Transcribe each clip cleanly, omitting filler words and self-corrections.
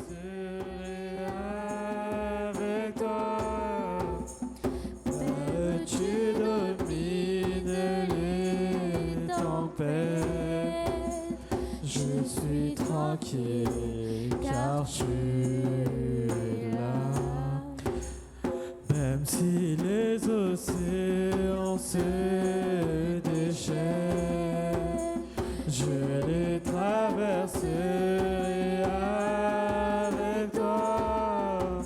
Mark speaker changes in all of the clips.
Speaker 1: serai avec toi. Père, tu domines les tempêtes. Je suis tranquille car tu es là. Même si les océans se déchaînent, je les traverserai avec toi.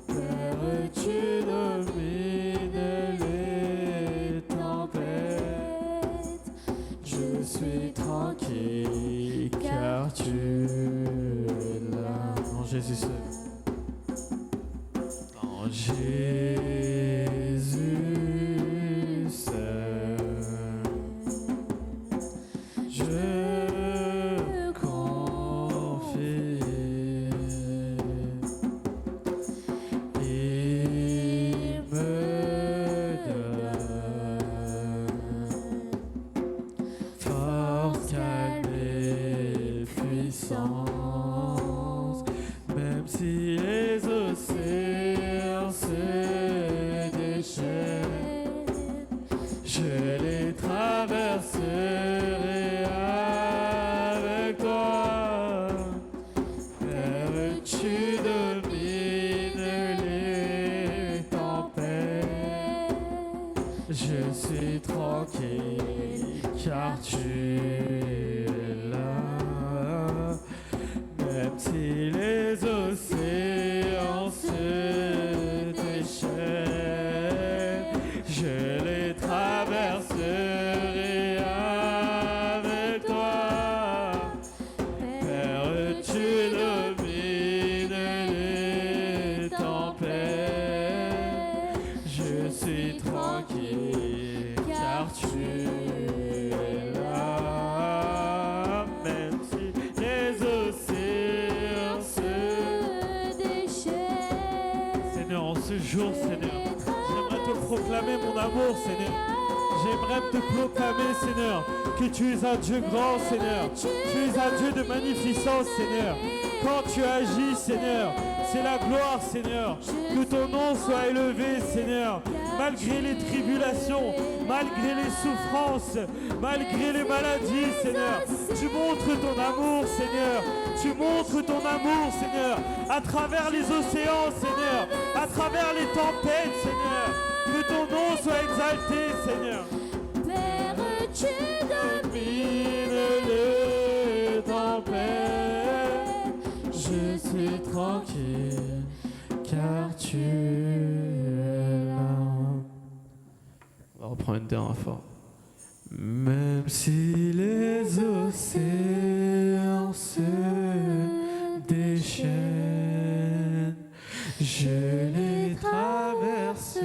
Speaker 1: Père, tu domines les tempêtes. Je suis tranquille car tu es là. En Jésus seul. En Jésus seul, je confie. Il me donne force, calme et puissance, même si les océans se déchaînent, je les traverserai avec toi. Père, tu domines les tempêtes. Je suis tranquille car tu es là. Même si les océans se déchaînent, je les traverserai avec toi. Père, tu domines les tempêtes. Je suis tranquille car tu es là. Même si les océans se déchaînent. Seigneur, en ce jour, Seigneur, j'aimerais te proclamer mon amour, Seigneur. J'aimerais te proclamer, Seigneur, que tu es un Dieu grand, Seigneur. Tu es un Dieu de magnificence, Seigneur. Quand tu agis, Seigneur, c'est la gloire, Seigneur. Que ton nom soit élevé, Seigneur. Malgré les tribulations, malgré les souffrances, malgré les maladies, Seigneur. Tu montres ton amour, Seigneur. Tu montres ton amour, Seigneur, à travers les océans, Seigneur, à travers les tempêtes, Seigneur. Que ton nom soit exalté, Seigneur.
Speaker 2: Père, tu
Speaker 1: Domine les tempêtes. Je suis tranquille car tu es là. On va reprendre une dernière fois. Même si les océans se déchaînent, je les traverserai.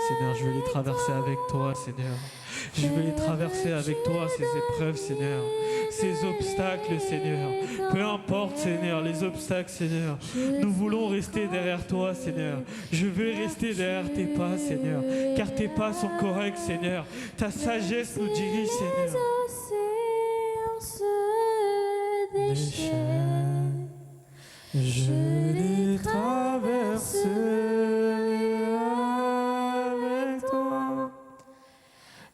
Speaker 1: Seigneur, je vais les traverser avec toi, Seigneur. Je vais les traverser avec toi, ces épreuves, Seigneur. Ces obstacles, Seigneur. Peu importe, Seigneur, les obstacles, Seigneur. Nous voulons rester derrière toi, Seigneur. Je veux rester derrière tes pas, Seigneur. Car tes pas sont corrects, Seigneur. Ta sagesse nous dirige, Seigneur. Déchaîne, je les traverserai avec toi.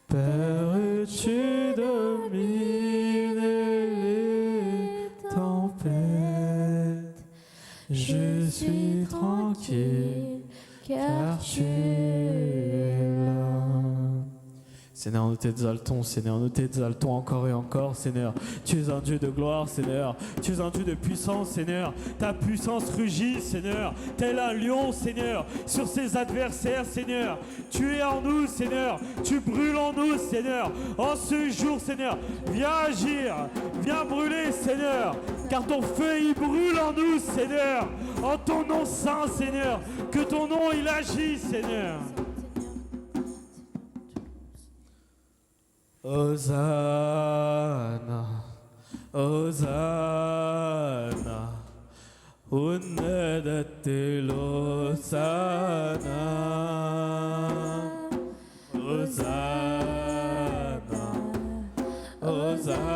Speaker 1: Père, tu domines les tempêtes. Je suis tranquille car tu es là. Seigneur, nous t'exaltons, Seigneur, nous t'exaltons encore et encore, Seigneur. Tu es un Dieu de gloire, Seigneur. Tu es un Dieu de puissance, Seigneur. Ta puissance rugit, Seigneur, tel un lion, Seigneur, sur ses adversaires, Seigneur. Tu es en nous, Seigneur. Tu brûles en nous, Seigneur. En ce jour, Seigneur, viens agir, viens brûler, Seigneur. Car ton feu, il brûle en nous, Seigneur. En ton nom saint, Seigneur. Que ton nom, il agit, Seigneur. Hosanna, Hosanna, unnadatil Hosanna, Hosanna, Hosanna,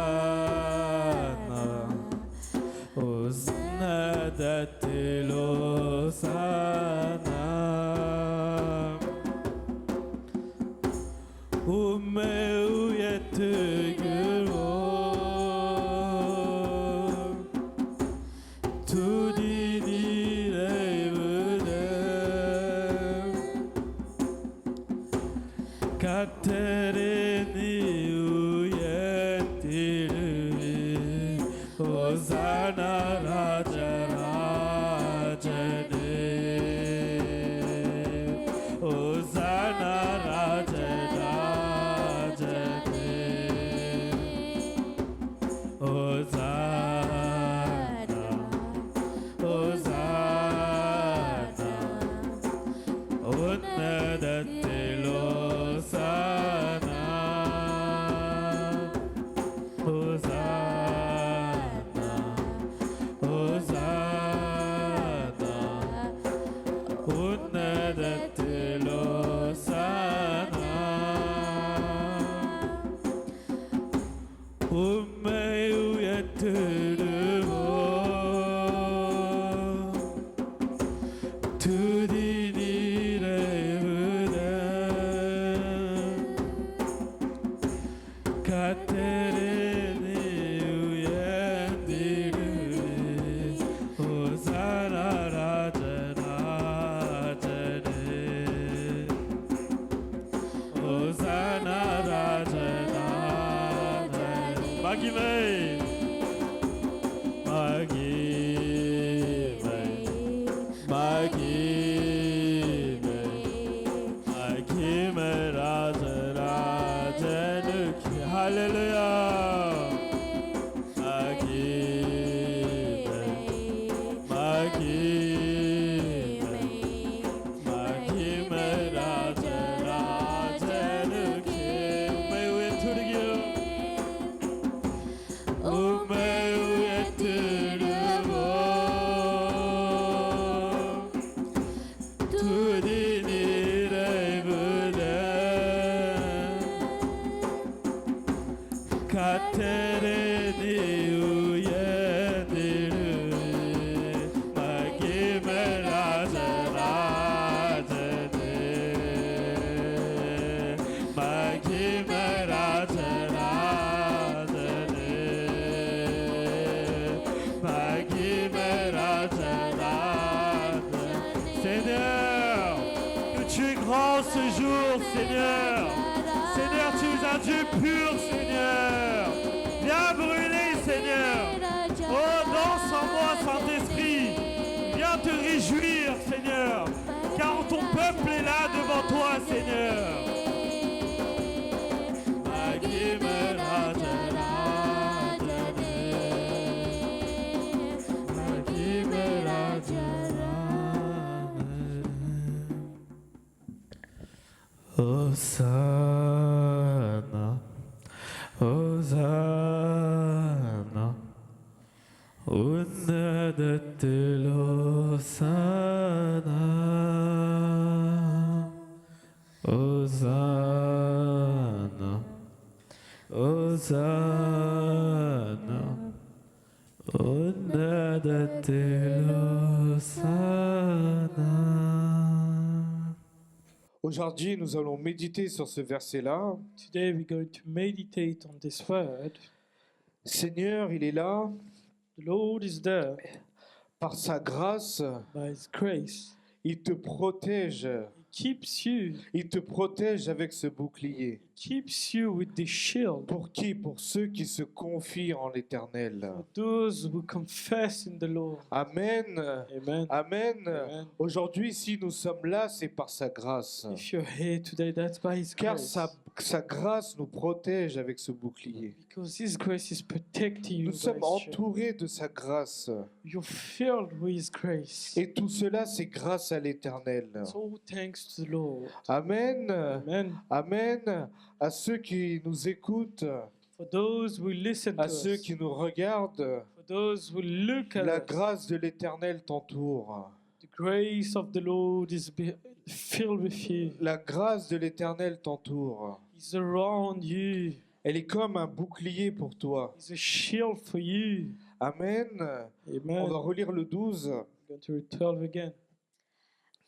Speaker 1: datelo sana ume uyetegelo tudini levde katereni uyetilvi Hosanna Raja Rajane Hosanna Raja Rajane Hosanna Hosanna Unnadatilo sana Hosanna Hosanna Unnadatilo sana Ummeyu yettiruvo Tudini revde Katereni uyendiruvi Hosanna Raja Rajane Hosanna Raja Rajane Magivei Magivei Magivei Raja Rajane Hallelujah Magivei Raja Rajane May we turgiyo May we turgiyo Tudini revde Katereni uyendiruvi Magivei Raja Rajane Magivei Raja Rajane Magivei Raja Rajane Seigneur, que tu es grand ce jour, Seigneur. Seigneur, tu es un Dieu pur, Seigneur. Viens brûler, Seigneur. Oh, danse en moi, Saint-Esprit. Viens te réjouir, Seigneur. Car ton peuple est là devant toi, Seigneur. Magivei Raja Rajane. Magivei Raja Rajane. Hosanna, Hosanna, Unnadatilo sana, Hosanna, Hosanna, Unnadatilo sana.
Speaker 3: Aujourd'hui, nous allons méditer sur ce verset-là.
Speaker 4: Today we're going to meditate on this word.
Speaker 3: Seigneur, il est là
Speaker 4: The Lord is there
Speaker 3: par sa grâce.
Speaker 4: by His grace.
Speaker 3: Il te protège.
Speaker 4: He keeps you.
Speaker 3: Il te protège avec ce bouclier.
Speaker 4: He keeps you with the shield.
Speaker 3: Pour qui? Pour ceux qui se confient en l'Éternel.
Speaker 4: For those who confess in the Lord.
Speaker 3: Amen.
Speaker 4: Amen.
Speaker 3: Amen.
Speaker 4: Amen.
Speaker 3: Aujourd'hui, si nous sommes là, c'est par sa grâce.
Speaker 4: If you're here today, that's by His
Speaker 3: Car
Speaker 4: grace.
Speaker 3: sa grâce nous protège avec ce bouclier.
Speaker 4: Because His grace is protecting you.
Speaker 3: Nous sommes
Speaker 4: by His shield.
Speaker 3: entourés de sa grâce.
Speaker 4: You're filled with His grace.
Speaker 3: Et tout cela, c'est grâce à l'Éternel.
Speaker 4: It's all thanks to the Lord.
Speaker 3: Amen.
Speaker 4: Amen.
Speaker 3: Amen. À ceux qui nous écoutent,
Speaker 4: For those who listen to
Speaker 3: à ceux
Speaker 4: us,
Speaker 3: qui nous regardent,
Speaker 4: for those who look at
Speaker 3: la
Speaker 4: us,
Speaker 3: grâce de l'Éternel t'entoure.
Speaker 4: the grace of the Lord is filled with you.
Speaker 3: La grâce de l'Éternel t'entoure.
Speaker 4: He's around you.
Speaker 3: Elle est comme un bouclier pour toi.
Speaker 4: He's a shield for you.
Speaker 3: Amen. On
Speaker 4: Amen.
Speaker 3: va relire le 12.
Speaker 4: I'm going to read 12 again.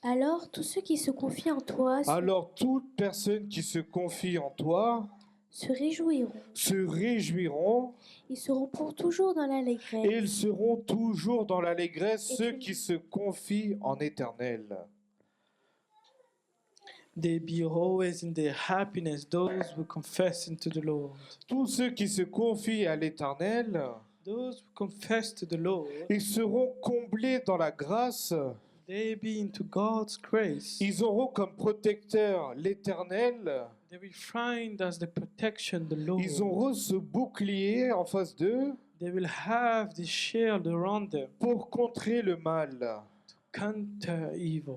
Speaker 2: Alors, tous ceux qui se confient en toi
Speaker 3: Alors toute personne qui se confie en toi
Speaker 2: se réjouiront.
Speaker 3: se réjouiront
Speaker 2: Ils seront pour toujours dans l'allégresse.
Speaker 3: et ils seront toujours dans l'allégresse,
Speaker 2: Et
Speaker 3: ceux
Speaker 2: tu-
Speaker 3: qui se confient en Éternel.
Speaker 4: They be always in their happiness, those who confess into the Lord.
Speaker 3: Tous ceux qui se confient à l'Éternel,
Speaker 4: Those who confess to the Lord,
Speaker 3: ils seront comblés dans la grâce.
Speaker 4: they be into God's grace.
Speaker 3: Ils auront comme protecteur l'Éternel.
Speaker 4: They will find as the protection the Lord.
Speaker 3: Ils auront ce bouclier en face d'eux
Speaker 4: They will have the shield around them
Speaker 3: pour contrer le mal.
Speaker 4: to counter evil.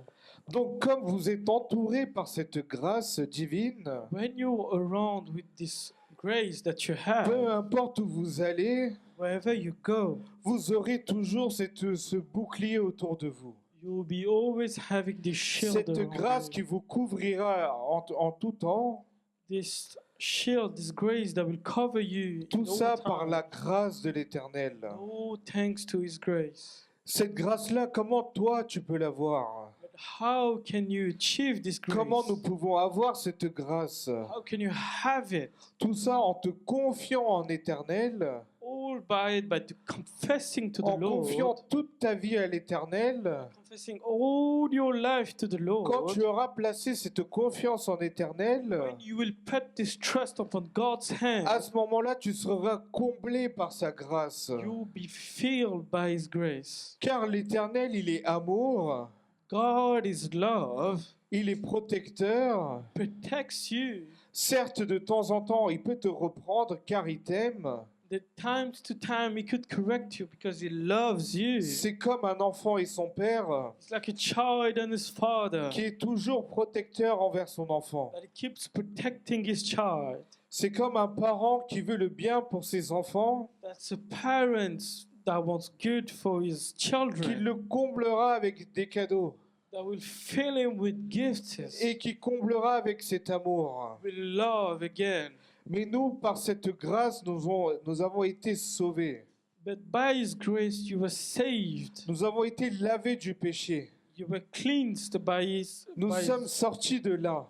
Speaker 3: Donc comme vous êtes entourés par cette grâce divine,
Speaker 4: When you're around with this grace that you
Speaker 3: peu
Speaker 4: have,
Speaker 3: importe où vous allez,
Speaker 4: wherever you go,
Speaker 3: vous aurez toujours ce bouclier autour de vous.
Speaker 4: you'll be always having this shield
Speaker 3: Cette
Speaker 4: around
Speaker 3: grâce
Speaker 4: you.
Speaker 3: qui vous couvrira en tout temps,
Speaker 4: This shield, this grace that will cover you in
Speaker 3: tout
Speaker 4: all
Speaker 3: ça
Speaker 4: time.
Speaker 3: par la grâce de l'Éternel.
Speaker 4: Oh, thanks to His grace.
Speaker 3: Cette grâce-là, comment toi tu peux l'avoir?
Speaker 4: But how can you achieve this grace?
Speaker 3: Comment nous pouvons avoir cette grâce?
Speaker 4: How can you have it?
Speaker 3: Tout ça en te confiant en Éternel,
Speaker 4: All by confessing to the
Speaker 3: en confiant
Speaker 4: Lord,
Speaker 3: toute ta vie à l'Éternel.
Speaker 4: confessing all your life to the
Speaker 3: Quand
Speaker 4: Lord.
Speaker 3: tu auras placé cette confiance en Éternel,
Speaker 4: When you will put this trust upon God's hand,
Speaker 3: à ce moment-là, tu seras comblé par sa grâce.
Speaker 4: you will be filled by His grace.
Speaker 3: Car l'Éternel, il est amour,
Speaker 4: God is love,
Speaker 3: il est protecteur.
Speaker 4: protects you.
Speaker 3: Certes, de temps en temps, il peut te reprendre car il t'aime.
Speaker 4: The time to time He could correct you because He loves you.
Speaker 3: C'est comme un enfant et son père
Speaker 4: It's like a child and his father
Speaker 3: qui est toujours protecteur envers son enfant.
Speaker 4: that he keeps protecting his child.
Speaker 3: C'est comme un parent qui veut le bien pour ses enfants,
Speaker 4: That's a parent that wants good for his
Speaker 3: qui
Speaker 4: children,
Speaker 3: le comblera avec des cadeaux
Speaker 4: that will fill him with gifts,
Speaker 3: et qui comblera avec cet amour.
Speaker 4: with love again.
Speaker 3: Mais nous, par cette grâce, nous avons été sauvés.
Speaker 4: But by His grace you were saved.
Speaker 3: Nous avons été lavés du péché.
Speaker 4: You were cleansed by His.
Speaker 3: Nous
Speaker 4: by
Speaker 3: sommes
Speaker 4: his-
Speaker 3: sortis de là.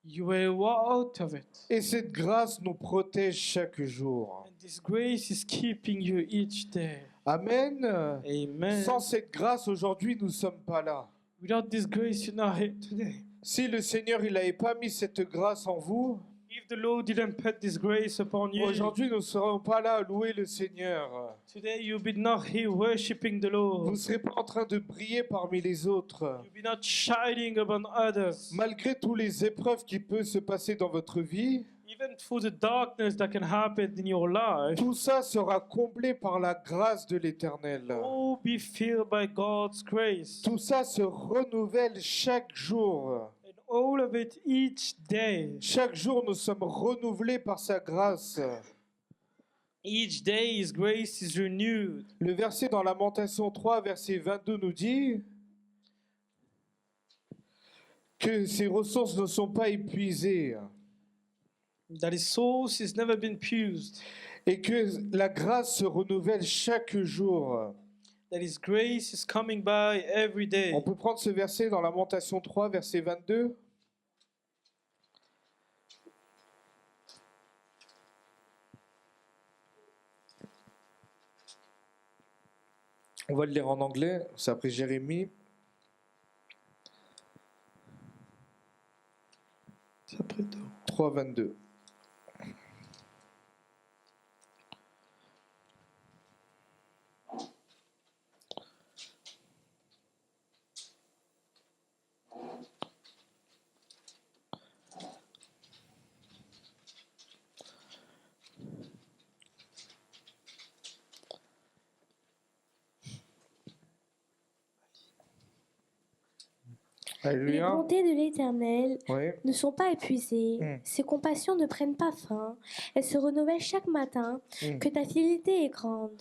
Speaker 4: You were out of it.
Speaker 3: Et cette grâce nous protège chaque jour.
Speaker 4: And this grace is keeping you each day.
Speaker 3: Amen.
Speaker 4: Amen.
Speaker 3: Sans cette grâce, aujourd'hui, nous ne sommes pas là.
Speaker 4: Without this grace, you're not here today.
Speaker 3: Si le Seigneur il n'avait pas mis cette grâce en vous,
Speaker 4: If the Lord didn't put this grace upon you,
Speaker 3: aujourd'hui, nous ne serons pas là à louer le Seigneur.
Speaker 4: today you'll be not here worshiping the Lord.
Speaker 3: Vous ne serez pas en train de briller parmi les autres.
Speaker 4: You'll be not shining upon others.
Speaker 3: Malgré toutes les épreuves qui peuvent se passer dans votre vie,
Speaker 4: Even through the darkness that can happen in your life,
Speaker 3: tout ça sera comblé par la grâce de l'Éternel.
Speaker 4: oh, be filled by God's grace.
Speaker 3: Tout ça se renouvelle chaque jour.
Speaker 4: And all of it each day.
Speaker 3: Chaque jour, nous sommes renouvelés par sa grâce.
Speaker 4: Each day His grace is renewed.
Speaker 3: Le verset dans Lamentation 3, verset 22 nous dit que ses ressources ne sont pas épuisées
Speaker 4: That His source has never been used.
Speaker 3: et que la grâce se renouvelle chaque jour.
Speaker 4: That His grace is coming by every day.
Speaker 3: On peut prendre ce verset dans Lamentation 3, verset 22. On va le lire en anglais, c'est après Jérémie.
Speaker 4: C'est après tout.
Speaker 3: 3, 22.
Speaker 2: Les
Speaker 3: Alléluia.
Speaker 2: bontés de l'Éternel
Speaker 3: Oui.
Speaker 2: ne sont pas épuisées,
Speaker 3: Mm.
Speaker 2: ses compassions ne prennent pas fin, elles se renouvellent chaque matin,
Speaker 3: Mm.
Speaker 2: que ta fidélité est grande.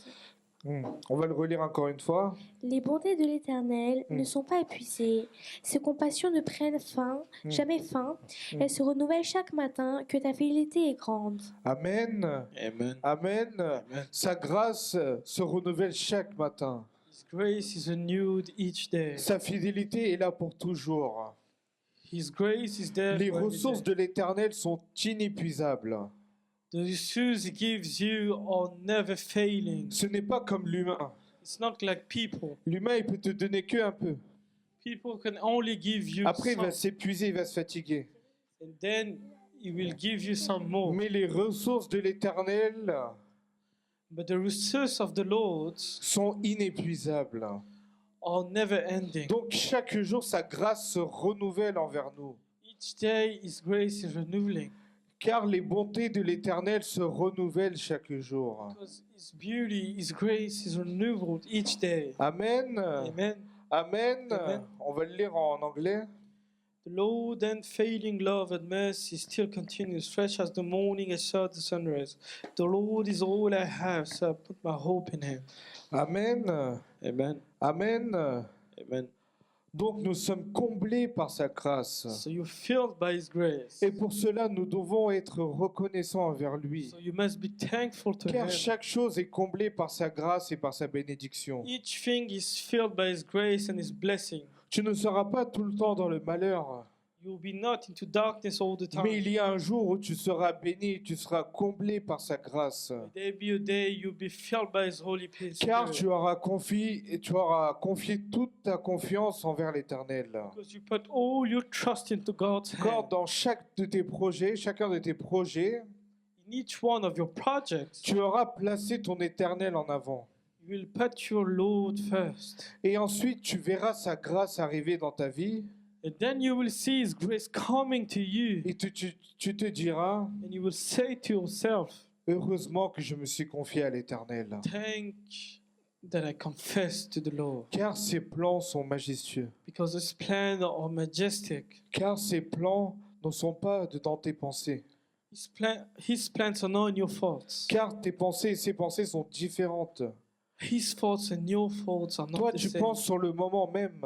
Speaker 3: On va le relire encore une fois.
Speaker 2: Les bontés de l'Éternel ne sont pas épuisées. Ses compassions ne prennent jamais fin. Elles se renouvellent chaque matin. Que ta fidélité est grande.
Speaker 3: Amen.
Speaker 4: Amen.
Speaker 3: Amen.
Speaker 4: Amen.
Speaker 3: Sa grâce se renouvelle chaque matin.
Speaker 4: His grace is renewed each day.
Speaker 3: Sa fidélité est là pour toujours.
Speaker 4: His grace is there
Speaker 3: Les
Speaker 4: for every
Speaker 3: ressources
Speaker 4: day.
Speaker 3: de l'Éternel sont inépuisables.
Speaker 4: The resources He gives you are never failing.
Speaker 3: Ce n'est pas comme l'humain.
Speaker 4: It's not like people.
Speaker 3: L'humain, il peut te donner que un peu.
Speaker 4: People can only give you
Speaker 3: Après, il va
Speaker 4: some,
Speaker 3: s'épuiser, il va se fatiguer.
Speaker 4: and then He will give you some more.
Speaker 3: Mais les ressources de l'Éternel
Speaker 4: But the resources of the Lord
Speaker 3: sont inépuisables.
Speaker 4: are never ending.
Speaker 3: Donc chaque jour, sa grâce se renouvelle envers nous.
Speaker 4: Each day His grace is renewing.
Speaker 3: Car les bontés de l'Éternel se renouvellent chaque jour.
Speaker 4: Because His beauty, His grace is renewed each day.
Speaker 3: Amen.
Speaker 4: Amen.
Speaker 3: Amen.
Speaker 4: Amen.
Speaker 3: On va le lire en anglais.
Speaker 4: The Lord unfailing love and mercy still continues, fresh as the morning as sure the sunrise. The Lord is all I have, so I put my hope in Him.
Speaker 3: Amen.
Speaker 4: Amen.
Speaker 3: Amen.
Speaker 4: Amen.
Speaker 3: Donc nous sommes comblés par sa grâce.
Speaker 4: So you're filled by His grace.
Speaker 3: Et pour cela, nous devons être reconnaissants envers lui.
Speaker 4: So you must be thankful to
Speaker 3: Car
Speaker 4: Him.
Speaker 3: chaque chose est comblée par sa grâce et par sa bénédiction.
Speaker 4: Each thing is filled by His grace and His blessing.
Speaker 3: Tu ne seras pas tout le temps dans le malheur.
Speaker 4: You'll be not into darkness all the time.
Speaker 3: Mais il y a un jour où tu seras béni, tu seras comblé par sa grâce.
Speaker 4: There be a day you'll be filled by His Holy
Speaker 3: Car
Speaker 4: Spirit.
Speaker 3: tu auras confié toute ta confiance envers l'Éternel.
Speaker 4: Because you put all your trust into God's
Speaker 3: Encore
Speaker 4: hand.
Speaker 3: dans chacun de tes projets,
Speaker 4: In each one of your projects,
Speaker 3: tu auras placé ton Éternel en avant.
Speaker 4: you will put your Lord first.
Speaker 3: Et ensuite, tu verras sa grâce arriver dans ta vie.
Speaker 4: And then you will see His grace coming to you.
Speaker 3: Et tu te diras,
Speaker 4: And you will say to yourself,
Speaker 3: heureusement que je me suis confié à l'Éternel.
Speaker 4: thank that I confess to the Lord.
Speaker 3: Car ses plans sont majestueux.
Speaker 4: Because His plans are majestic.
Speaker 3: Car ses plans ne sont pas dans tes pensées.
Speaker 4: His plans are not your thoughts.
Speaker 3: Car tes pensées et ses pensées sont différentes.
Speaker 4: His thoughts and your thoughts are
Speaker 3: Toi,
Speaker 4: not the
Speaker 3: tu
Speaker 4: same.
Speaker 3: penses sur le moment même.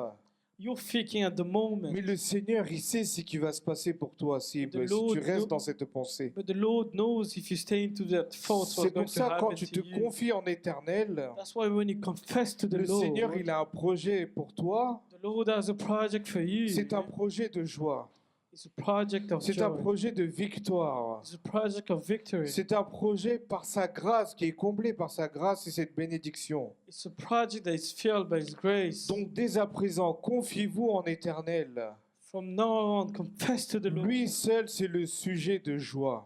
Speaker 4: You're thinking at the moment.
Speaker 3: Mais le Seigneur, il sait ce qui va se passer pour toi si
Speaker 4: The
Speaker 3: tu
Speaker 4: Lord
Speaker 3: restes
Speaker 4: knows-
Speaker 3: dans cette pensée.
Speaker 4: But the Lord knows if you stay into that thought, what's
Speaker 3: C'est
Speaker 4: going
Speaker 3: pour
Speaker 4: to
Speaker 3: ça, quand
Speaker 4: happen
Speaker 3: tu
Speaker 4: to
Speaker 3: te
Speaker 4: you.
Speaker 3: confies en éternel,
Speaker 4: That's why when you confess to the
Speaker 3: le
Speaker 4: Lord,
Speaker 3: Seigneur, il a un projet pour toi.
Speaker 4: the Lord has a project for you.
Speaker 3: C'est un projet de joie.
Speaker 4: It's a project of
Speaker 3: C'est un
Speaker 4: joy.
Speaker 3: projet de victoire.
Speaker 4: It's a project of victory.
Speaker 3: C'est un projet par sa grâce, qui est comblé par sa grâce et cette bénédiction.
Speaker 4: It's a project that is filled by His grace.
Speaker 3: Donc dès à présent, confiez-vous en éternel.
Speaker 4: From now on, confess to the Lord.
Speaker 3: Lui seul, c'est le sujet de joie.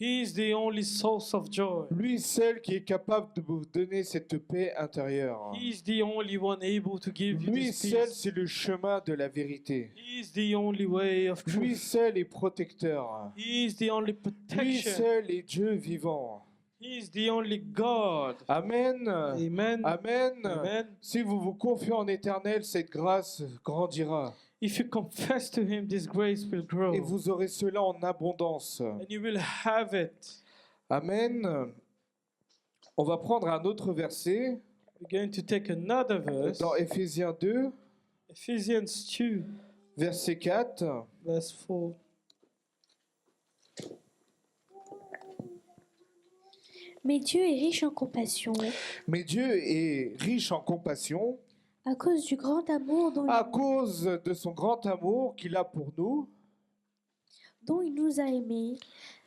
Speaker 4: He is the only source of joy.
Speaker 3: Lui seul qui est capable de vous donner cette paix intérieure.
Speaker 4: He is the only one able to give you
Speaker 3: Lui
Speaker 4: this
Speaker 3: seul,
Speaker 4: peace.
Speaker 3: c'est le chemin de la vérité.
Speaker 4: He is the only way of
Speaker 3: Lui
Speaker 4: truth.
Speaker 3: seul est protecteur.
Speaker 4: He is the only
Speaker 3: Lui
Speaker 4: protection.
Speaker 3: seul est Dieu vivant.
Speaker 4: He is the only God.
Speaker 3: Amen.
Speaker 4: Amen.
Speaker 3: Amen.
Speaker 4: Amen.
Speaker 3: Si vous vous confiez en éternel, cette grâce grandira.
Speaker 4: If you confess to Him, this grace will grow.
Speaker 3: Et vous aurez cela en abondance.
Speaker 4: And you will have it.
Speaker 3: Amen. On va prendre un autre verset
Speaker 4: We're going to take another verse.
Speaker 3: dans Éphésiens 2,
Speaker 4: Ephesians 2,
Speaker 3: verset 4.
Speaker 4: verse 4.
Speaker 2: Mais Dieu est riche en compassion,
Speaker 3: Mais Dieu est riche en compassion
Speaker 2: à cause du grand amour
Speaker 3: à cause de son grand amour qu'il a pour nous.
Speaker 2: dont il nous a aimés.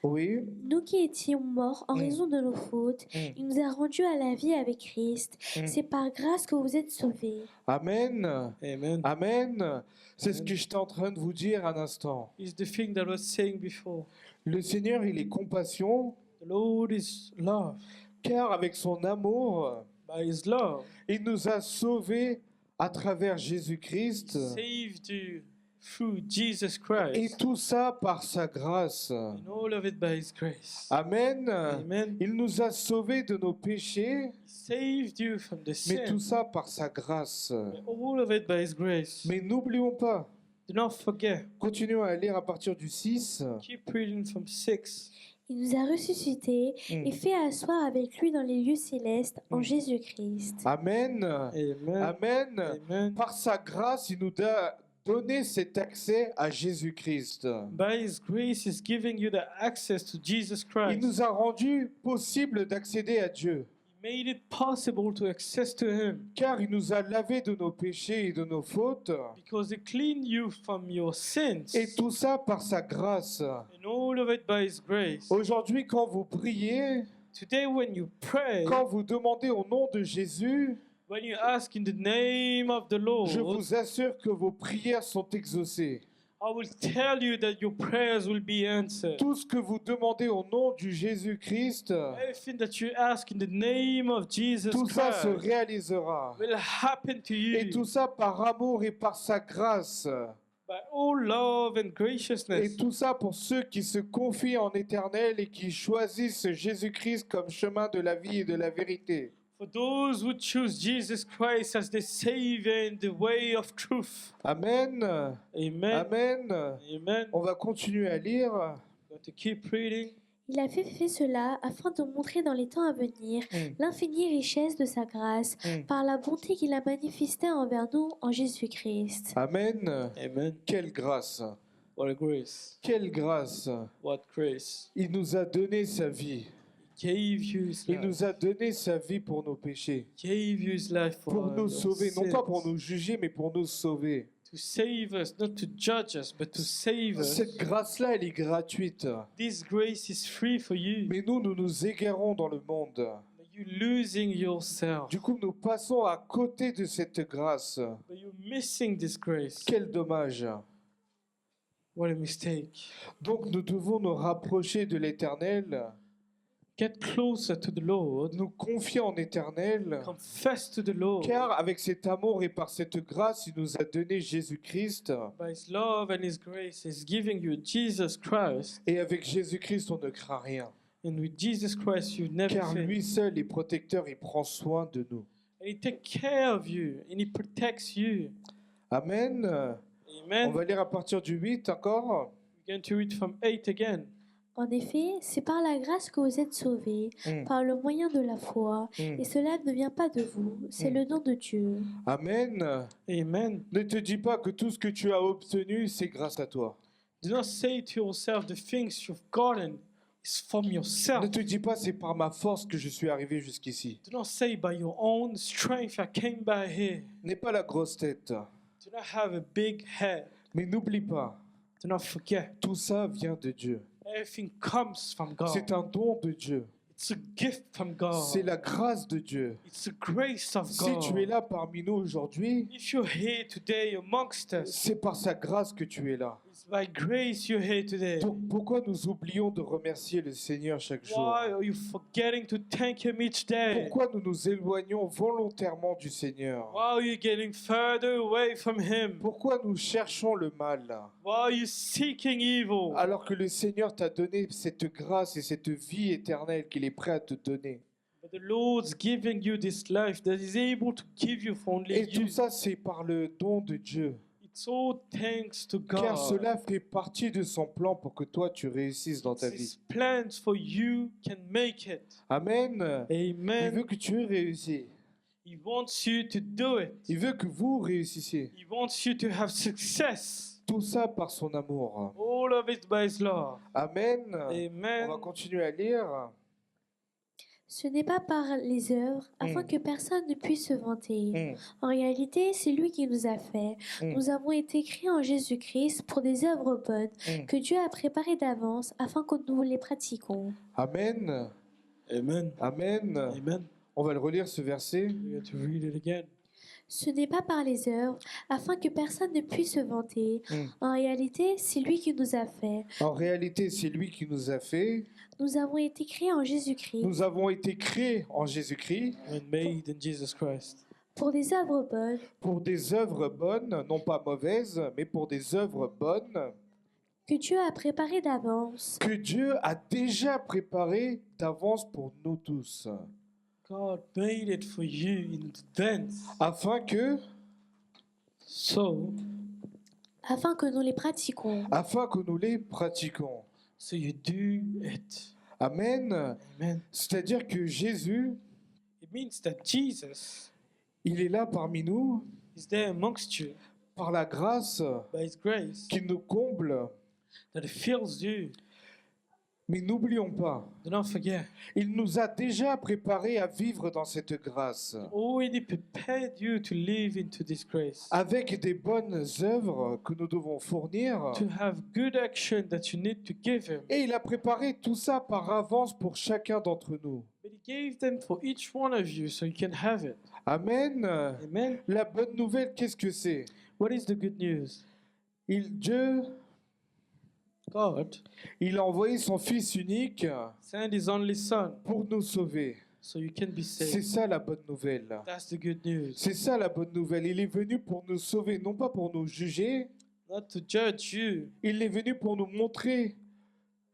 Speaker 3: Oui.
Speaker 2: Nous qui étions morts en raison de nos fautes, il nous a rendus à la vie avec Christ. C'est par grâce que vous êtes sauvés.
Speaker 3: Amen.
Speaker 4: Amen.
Speaker 3: Amen. C'est ce que j'étais en train de vous dire un instant.
Speaker 4: It's the thing that I was saying before.
Speaker 3: Le Seigneur, il est compassion,
Speaker 4: The Lord is love.
Speaker 3: car avec son amour,
Speaker 4: By His love,
Speaker 3: il nous a sauvés à travers Jésus-Christ.
Speaker 4: He saved you through Jesus
Speaker 3: Et
Speaker 4: Christ.
Speaker 3: tout ça par sa grâce.
Speaker 4: And all of it by His grace.
Speaker 3: Amen.
Speaker 4: Amen.
Speaker 3: Il nous a sauvés de nos péchés,
Speaker 4: He saved you from the
Speaker 3: mais tout
Speaker 4: sin.
Speaker 3: ça par sa grâce.
Speaker 4: All of it by His grace.
Speaker 3: Mais n'oublions pas,
Speaker 4: Do not forget.
Speaker 3: continuons à lire à partir du 6.
Speaker 4: Keep reading from 6.
Speaker 2: Il nous a ressuscités et fait asseoir avec lui dans les lieux célestes en Jésus-Christ.
Speaker 3: Amen.
Speaker 4: Amen.
Speaker 3: Amen.
Speaker 4: Amen.
Speaker 3: Par sa grâce, il nous a donné cet accès à Jésus-Christ.
Speaker 4: By His grace, is giving you the access to Jesus
Speaker 3: Il
Speaker 4: Christ.
Speaker 3: nous a rendu possible d'accéder à Dieu,
Speaker 4: He made it possible to access to Him
Speaker 3: car il nous a lavé de nos péchés et de nos fautes,
Speaker 4: because He cleaned you from your sins.
Speaker 3: et tout ça par sa grâce.
Speaker 4: And all of it by His grace.
Speaker 3: Aujourd'hui, quand vous priez,
Speaker 4: Today, when you pray,
Speaker 3: quand vous demandez au nom de Jésus,
Speaker 4: when you ask in the name of the Lord,
Speaker 3: je vous assure que vos prières sont exaucées.
Speaker 4: I will tell you that your prayers will be answered.
Speaker 3: Tout ce que vous demandez au nom du Jésus-Christ,
Speaker 4: Everything that you ask in the name of Jesus
Speaker 3: tout ça se
Speaker 4: Christ
Speaker 3: réalisera.
Speaker 4: will happen to you
Speaker 3: Et tout ça par amour et par sa grâce.
Speaker 4: by all love and
Speaker 3: Et
Speaker 4: graciousness.
Speaker 3: tout ça pour ceux qui se confient en éternel et qui choisissent Jésus-Christ comme chemin de la vie et de la vérité.
Speaker 4: For those who choose Jesus Christ as the Savior and the way of truth.
Speaker 3: Amen.
Speaker 4: Amen.
Speaker 3: Amen.
Speaker 4: Amen.
Speaker 3: On va continuer à lire.
Speaker 4: Got to keep reading.
Speaker 2: Il a fait cela afin de montrer dans les temps à venir l'infinie richesse de sa grâce par la bonté qu'il a manifestée envers nous en Jésus-Christ.
Speaker 3: Amen.
Speaker 4: Amen.
Speaker 3: Quelle grâce.
Speaker 4: What a grace.
Speaker 3: Quelle grâce.
Speaker 4: What grace.
Speaker 3: Il nous a donné sa vie.
Speaker 4: He gave you His
Speaker 3: Il
Speaker 4: life.
Speaker 3: nous a donné sa vie pour nos péchés.
Speaker 4: Gave you His life for
Speaker 3: Pour nous
Speaker 4: your
Speaker 3: sauver. Non pas pour
Speaker 4: sins.
Speaker 3: nous juger, mais pour nous sauver.
Speaker 4: To save us, not to judge us, but to save us.
Speaker 3: Cette grâce-là, elle est gratuite.
Speaker 4: This grace is free for you.
Speaker 3: Mais nous nous égarons dans le monde.
Speaker 4: But you're losing yourself.
Speaker 3: Du coup, nous passons à côté de cette grâce.
Speaker 4: But you're missing this grace.
Speaker 3: Quel dommage.
Speaker 4: What a mistake.
Speaker 3: Donc, nous devons nous rapprocher de l'Éternel,
Speaker 4: Get closer to the Lord.
Speaker 3: nous confier en l'Éternel,
Speaker 4: Confess to the Lord.
Speaker 3: car avec cet amour et par cette grâce, il nous a donné Jésus-Christ.
Speaker 4: By His love and His grace, He's giving you Jesus Christ.
Speaker 3: Et avec Jésus-Christ, on ne craint rien.
Speaker 4: And with Jesus Christ, you never
Speaker 3: Car
Speaker 4: fail.
Speaker 3: lui seul est protecteur, il prend soin de nous.
Speaker 4: And He takes care of you. And He protects you.
Speaker 3: Amen. On
Speaker 4: Amen.
Speaker 3: va lire à partir du 8 encore.
Speaker 4: We're going to read from 8 again.
Speaker 2: En effet, c'est par la grâce que vous êtes sauvés, par le moyen de la foi, et cela ne vient pas de vous, c'est le don de Dieu.
Speaker 3: Amen.
Speaker 4: Amen.
Speaker 3: Ne te dis pas que tout ce que tu as obtenu, c'est grâce à toi.
Speaker 4: Do not say to yourself the things you've gotten is from yourself.
Speaker 3: Ne te dis pas c'est par ma force que je suis arrivé jusqu'ici.
Speaker 4: Do not say by your own strength I came by here.
Speaker 3: N'aie pas la grosse tête.
Speaker 4: Do not have a big head.
Speaker 3: Mais n'oublie pas,
Speaker 4: Do not forget.
Speaker 3: tout ça vient de Dieu.
Speaker 4: Everything comes from God.
Speaker 3: C'est un don de Dieu.
Speaker 4: It's a gift from God.
Speaker 3: C'est la grâce de Dieu.
Speaker 4: It's the grace of
Speaker 3: Si
Speaker 4: God.
Speaker 3: tu es là parmi nous aujourd'hui,
Speaker 4: If you're here today amongst us,
Speaker 3: c'est par sa grâce que tu es là.
Speaker 4: it's by grace you're here today.
Speaker 3: Donc pourquoi nous oublions de remercier le Seigneur chaque jour?
Speaker 4: Why are you forgetting to thank Him each day?
Speaker 3: Pourquoi nous nous éloignons volontairement du Seigneur?
Speaker 4: Why are you getting further away from Him?
Speaker 3: Pourquoi nous cherchons le mal
Speaker 4: Why are you seeking evil?
Speaker 3: alors que le Seigneur t'a donné cette grâce et cette vie éternelle qu'il est prêt à te donner?
Speaker 4: But the Lord's giving you this life that is able to give you for only
Speaker 3: Et tout
Speaker 4: you.
Speaker 3: ça, c'est par le don de Dieu.
Speaker 4: It's all thanks to
Speaker 3: Car
Speaker 4: God.
Speaker 3: cela fait partie de son plan pour que toi, tu réussisses dans ta
Speaker 4: His
Speaker 3: vie.
Speaker 4: plans for you can make it.
Speaker 3: Amen. Il
Speaker 4: Amen.
Speaker 3: veut que tu réussisses.
Speaker 4: He wants you to do it.
Speaker 3: Il veut que vous réussissiez.
Speaker 4: He wants you to have success.
Speaker 3: Tout ça par son amour.
Speaker 4: All of it by His love.
Speaker 3: Amen. On
Speaker 4: Amen.
Speaker 3: va continuer à lire.
Speaker 2: Ce n'est pas par les œuvres, afin que personne ne puisse se vanter.
Speaker 3: Mm.
Speaker 2: En réalité, c'est lui qui nous a fait. Nous avons été créés en Jésus-Christ pour des œuvres bonnes que Dieu a préparées d'avance afin que nous les pratiquions.
Speaker 3: Amen.
Speaker 4: Amen.
Speaker 3: Amen.
Speaker 4: Amen.
Speaker 3: On va le relire ce verset.
Speaker 4: We're going to read it again.
Speaker 2: Ce n'est pas par les œuvres, afin que personne ne puisse se vanter. En réalité, c'est lui qui nous a fait.
Speaker 3: En réalité, c'est lui qui nous a fait.
Speaker 2: Nous avons été créés en Jésus-Christ
Speaker 3: Nous avons été créés en Jésus-Christ
Speaker 4: And made in Jesus Christ.
Speaker 2: pour des œuvres bonnes
Speaker 3: pour des œuvres bonnes, non pas mauvaises, mais pour des œuvres bonnes
Speaker 2: que Dieu a préparées d'avance
Speaker 3: que Dieu a déjà préparées d'avance pour nous tous,
Speaker 4: God made it for you in advance.
Speaker 3: afin que
Speaker 4: So
Speaker 2: afin que nous les pratiquions.
Speaker 3: nous les pratiquions.
Speaker 4: So you do it.
Speaker 3: Amen.
Speaker 4: Amen.
Speaker 3: C'est-à-dire que Jésus,
Speaker 4: It means that Jesus
Speaker 3: il est là parmi nous
Speaker 4: is there amongst you
Speaker 3: par la grâce
Speaker 4: by His grace,
Speaker 3: qui nous comble.
Speaker 4: that He fills you.
Speaker 3: Mais n'oublions pas,
Speaker 4: Do not forget,
Speaker 3: il nous a déjà préparés à vivre dans cette grâce,
Speaker 4: already prepared you to live into this grace,
Speaker 3: avec des bonnes œuvres que nous devons fournir.
Speaker 4: to have good action that you need to give Him.
Speaker 3: Et il a préparé tout ça par avance pour chacun d'entre nous.
Speaker 4: But He gave them for each one of you so you can have it.
Speaker 3: Amen.
Speaker 4: Amen.
Speaker 3: La bonne nouvelle, qu'est-ce que c'est?
Speaker 4: What is the good news?
Speaker 3: Dieu,
Speaker 4: God
Speaker 3: il a envoyé son Fils unique
Speaker 4: sent His only Son
Speaker 3: pour nous sauver.
Speaker 4: so you can be
Speaker 3: C'est
Speaker 4: saved.
Speaker 3: ça la bonne nouvelle.
Speaker 4: That's the good news.
Speaker 3: C'est ça la bonne nouvelle. Il est venu pour nous sauver, non pas pour nous juger.
Speaker 4: Not to judge you.
Speaker 3: Il est venu pour nous montrer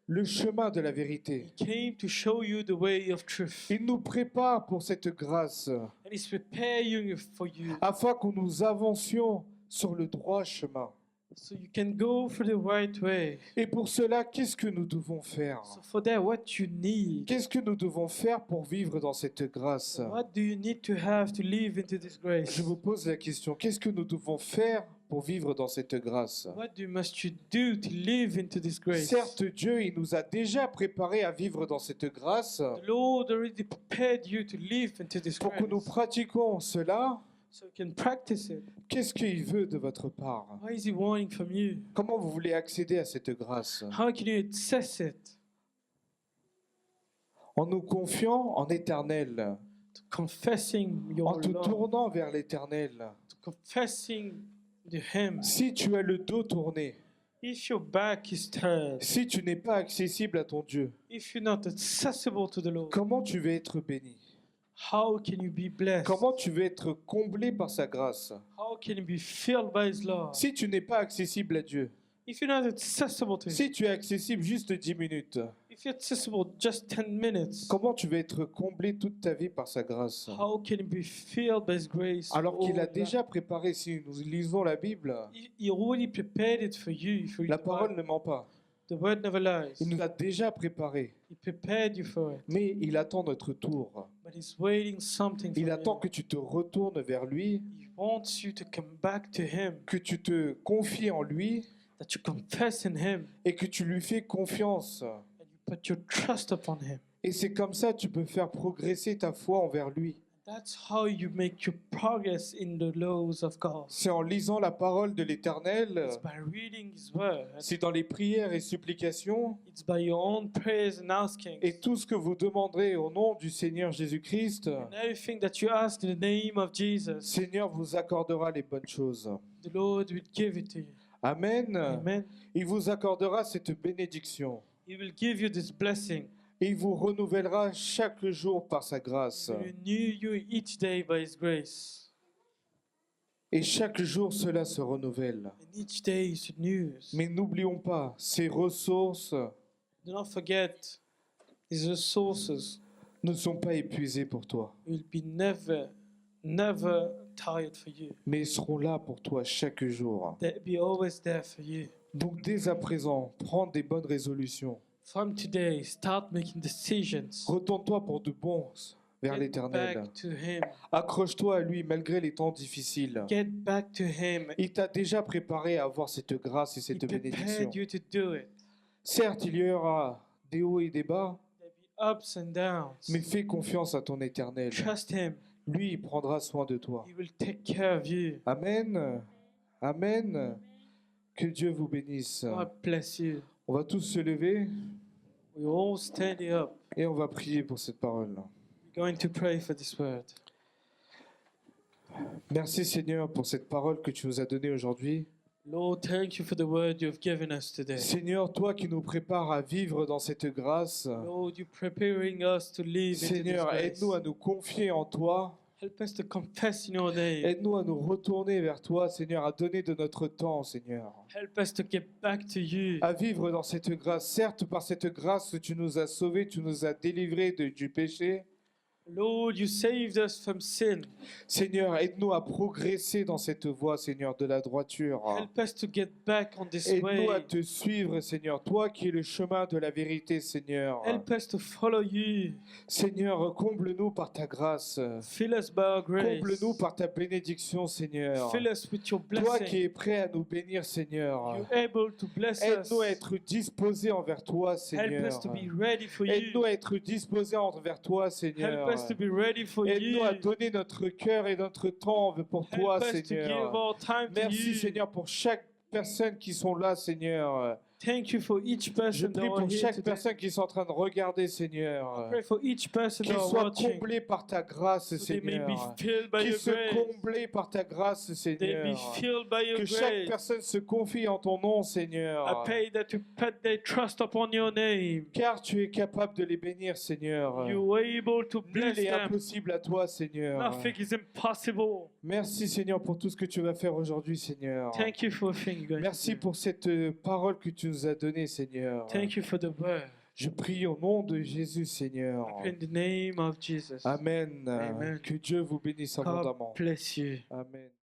Speaker 3: le chemin de la vérité.
Speaker 4: He came to show you the way of truth.
Speaker 3: Il nous prépare pour cette grâce,
Speaker 4: And He's preparing for you
Speaker 3: afin que nous avancions sur le droit chemin.
Speaker 4: so you can go through the right way.
Speaker 3: Et pour cela, qu'est-ce que nous devons faire?
Speaker 4: So for that, what you need,
Speaker 3: Qu'est-ce que nous devons faire pour vivre dans cette grâce?
Speaker 4: what do you need to have to live into this grace?
Speaker 3: Je vous pose la question, qu'est-ce que nous devons faire pour vivre dans cette grâce?
Speaker 4: Must you do to live into this grace?
Speaker 3: Certes, Dieu, il nous a déjà préparés à vivre dans cette grâce
Speaker 4: The Lord already prepared you to live into this
Speaker 3: pour que nous
Speaker 4: grace,
Speaker 3: pratiquions cela.
Speaker 4: so you can practice it.
Speaker 3: Qu'est-ce qu'il veut de votre part?
Speaker 4: What is He wanting from you?
Speaker 3: Comment vous voulez accéder à cette grâce?
Speaker 4: How can you access it?
Speaker 3: En nous confiant en éternel,
Speaker 4: To confessing
Speaker 3: en
Speaker 4: your
Speaker 3: te
Speaker 4: Lord,
Speaker 3: tournant vers l'éternel.
Speaker 4: to confessing to Him.
Speaker 3: Si tu as le dos tourné,
Speaker 4: If your back is turned,
Speaker 3: si tu n'es pas accessible à ton Dieu,
Speaker 4: if you're not accessible to the Lord,
Speaker 3: comment tu veux être béni?
Speaker 4: how can you be blessed?
Speaker 3: Comment tu veux être comblé par sa grâce?
Speaker 4: How can you be filled by His love?
Speaker 3: Si tu n'es pas accessible à Dieu,
Speaker 4: If you're not accessible to Him,
Speaker 3: si tu es accessible juste 10 minutes,
Speaker 4: if you're accessible just 10 minutes,
Speaker 3: comment tu veux être comblé toute ta vie par sa grâce?
Speaker 4: how can you be filled by His grace?
Speaker 3: Alors qu'il a
Speaker 4: all
Speaker 3: déjà préparé, si nous lisons la Bible,
Speaker 4: He already prepared it for you. For you
Speaker 3: la
Speaker 4: to
Speaker 3: parole
Speaker 4: buy.
Speaker 3: ne ment pas.
Speaker 4: The word never lies.
Speaker 3: Il nous a déjà préparé,
Speaker 4: He prepared you for it,
Speaker 3: mais il attend notre tour.
Speaker 4: but He's waiting something
Speaker 3: Il
Speaker 4: from
Speaker 3: attend
Speaker 4: you.
Speaker 3: que tu te retournes vers lui,
Speaker 4: He wants you to come back to Him,
Speaker 3: que tu te confies en lui
Speaker 4: that you confess in Him,
Speaker 3: et que tu lui fais confiance.
Speaker 4: and you put your trust upon Him.
Speaker 3: Et c'est comme ça que tu peux faire progresser ta foi envers lui.
Speaker 4: That's how you make your progress in the laws of God.
Speaker 3: C'est en lisant la parole de l'Éternel,
Speaker 4: It's by reading His word.
Speaker 3: c'est dans les prières et supplications,
Speaker 4: It's by your own prayers and askings.
Speaker 3: et tout ce que vous demanderez au nom du Seigneur Jésus-Christ,
Speaker 4: And everything that you ask in the name of Jesus,
Speaker 3: Seigneur vous accordera les bonnes choses.
Speaker 4: the Lord will give it to you.
Speaker 3: Amen.
Speaker 4: Amen.
Speaker 3: Il vous accordera cette bénédiction.
Speaker 4: He will give you this blessing.
Speaker 3: Et il vous renouvellera chaque jour par sa grâce.
Speaker 4: He will renew you each day by His grace.
Speaker 3: Et chaque jour, cela se renouvelle.
Speaker 4: And each day is news.
Speaker 3: Mais n'oublions pas, ces ressources
Speaker 4: Do not forget, His resources
Speaker 3: ne sont pas épuisées pour toi,
Speaker 4: will be never tired for you.
Speaker 3: mais seront là pour toi chaque jour.
Speaker 4: They'll be always there for you.
Speaker 3: Donc dès à présent, prends des bonnes résolutions.
Speaker 4: From today, start making decisions.
Speaker 3: Retourne-toi pour de bons vers
Speaker 4: Get
Speaker 3: l'Éternel.
Speaker 4: back to Him.
Speaker 3: Accroche-toi à lui malgré les temps difficiles.
Speaker 4: Get back to Him.
Speaker 3: Il t'a déjà préparé à avoir cette grâce et
Speaker 4: He
Speaker 3: cette bénédiction.
Speaker 4: prepared you to do it.
Speaker 3: Certes, il y aura des hauts et des bas,
Speaker 4: There'll be ups and downs.
Speaker 3: mais fais confiance à ton Éternel.
Speaker 4: Trust Him.
Speaker 3: Lui, il prendra soin de toi.
Speaker 4: He will take care of you.
Speaker 3: Amen. Amen. Que Dieu vous bénisse.
Speaker 4: God bless you.
Speaker 3: On va tous se lever
Speaker 4: We're all standing up.
Speaker 3: et on va prier pour cette parole.
Speaker 4: We're going to pray for this word.
Speaker 3: Merci Seigneur pour cette parole que tu nous as donnée aujourd'hui.
Speaker 4: Lord, thank you for the word you've given us today.
Speaker 3: Seigneur, toi qui nous prépares à vivre dans cette grâce.
Speaker 4: Lord, you're preparing us to live into this
Speaker 3: Seigneur,
Speaker 4: grace.
Speaker 3: aide-nous à nous confier en toi.
Speaker 4: Help us to confess in your name.
Speaker 3: Aide-nous à nous retourner vers toi, Seigneur, à donner de notre temps, Seigneur.
Speaker 4: Help us to get back to you.
Speaker 3: À vivre dans cette grâce. Certes, par cette grâce, tu nous as sauvés, tu nous as délivrés du péché.
Speaker 4: Lord, you saved us from sin.
Speaker 3: Seigneur, aide-nous à progresser dans cette voie, Seigneur, de la droiture.
Speaker 4: Help us to get back on this
Speaker 3: Aide-nous à
Speaker 4: way.
Speaker 3: te suivre, Seigneur, toi qui es le chemin de la vérité, Seigneur.
Speaker 4: Help us to follow you.
Speaker 3: Seigneur, comble-nous par ta grâce.
Speaker 4: Fill us by your
Speaker 3: Comble-nous
Speaker 4: grace.
Speaker 3: par ta bénédiction, Seigneur.
Speaker 4: Fill us with your
Speaker 3: Toi qui
Speaker 4: blessing.
Speaker 3: es prêt à nous bénir, Seigneur.
Speaker 4: You're able to bless us.
Speaker 3: Aide-nous à être disposés envers toi,
Speaker 4: Help
Speaker 3: Seigneur.
Speaker 4: us to be ready for
Speaker 3: Aide-nous
Speaker 4: you.
Speaker 3: à être disposés envers toi,
Speaker 4: Help
Speaker 3: Seigneur.
Speaker 4: us to be ready for
Speaker 3: Aide-nous
Speaker 4: you.
Speaker 3: à donner notre cœur et notre temps pour toi,
Speaker 4: Help us to give
Speaker 3: Seigneur.
Speaker 4: our time to
Speaker 3: Merci,
Speaker 4: you.
Speaker 3: Seigneur, pour chaque personne qui sont là, Seigneur.
Speaker 4: Thank you for each
Speaker 3: Je
Speaker 4: person that
Speaker 3: prie
Speaker 4: are
Speaker 3: pour
Speaker 4: here
Speaker 3: chaque
Speaker 4: today.
Speaker 3: personne qui sont en train de regarder, Seigneur.
Speaker 4: Pray for each person
Speaker 3: Qu'ils
Speaker 4: that are
Speaker 3: soient
Speaker 4: watching.
Speaker 3: comblés par ta grâce,
Speaker 4: So they may be
Speaker 3: Seigneur.
Speaker 4: filled by
Speaker 3: Qu'ils
Speaker 4: your
Speaker 3: soient
Speaker 4: grace.
Speaker 3: comblés par ta grâce,
Speaker 4: They be
Speaker 3: Seigneur.
Speaker 4: filled by your
Speaker 3: Que chaque
Speaker 4: grace.
Speaker 3: personne se confie en ton nom,
Speaker 4: I
Speaker 3: Seigneur.
Speaker 4: pray that you put their trust upon your name.
Speaker 3: Car tu es capable de les bénir, Seigneur.
Speaker 4: You are able to bless
Speaker 3: Nul est
Speaker 4: them.
Speaker 3: impossible à toi, Seigneur.
Speaker 4: Nothing is impossible.
Speaker 3: Merci, Seigneur, pour tout ce que tu vas faire aujourd'hui, Seigneur.
Speaker 4: Thank you for everything you're going
Speaker 3: Merci
Speaker 4: to do.
Speaker 3: pour cette parole que tu nous as donnée, Seigneur.
Speaker 4: Thank you for the word.
Speaker 3: Je prie au nom de Jésus, Seigneur.
Speaker 4: I pray in the name of Jesus.
Speaker 3: Amen.
Speaker 4: Amen.
Speaker 3: Que Dieu vous bénisse
Speaker 4: God
Speaker 3: abondamment.
Speaker 4: bless you.
Speaker 3: Amen.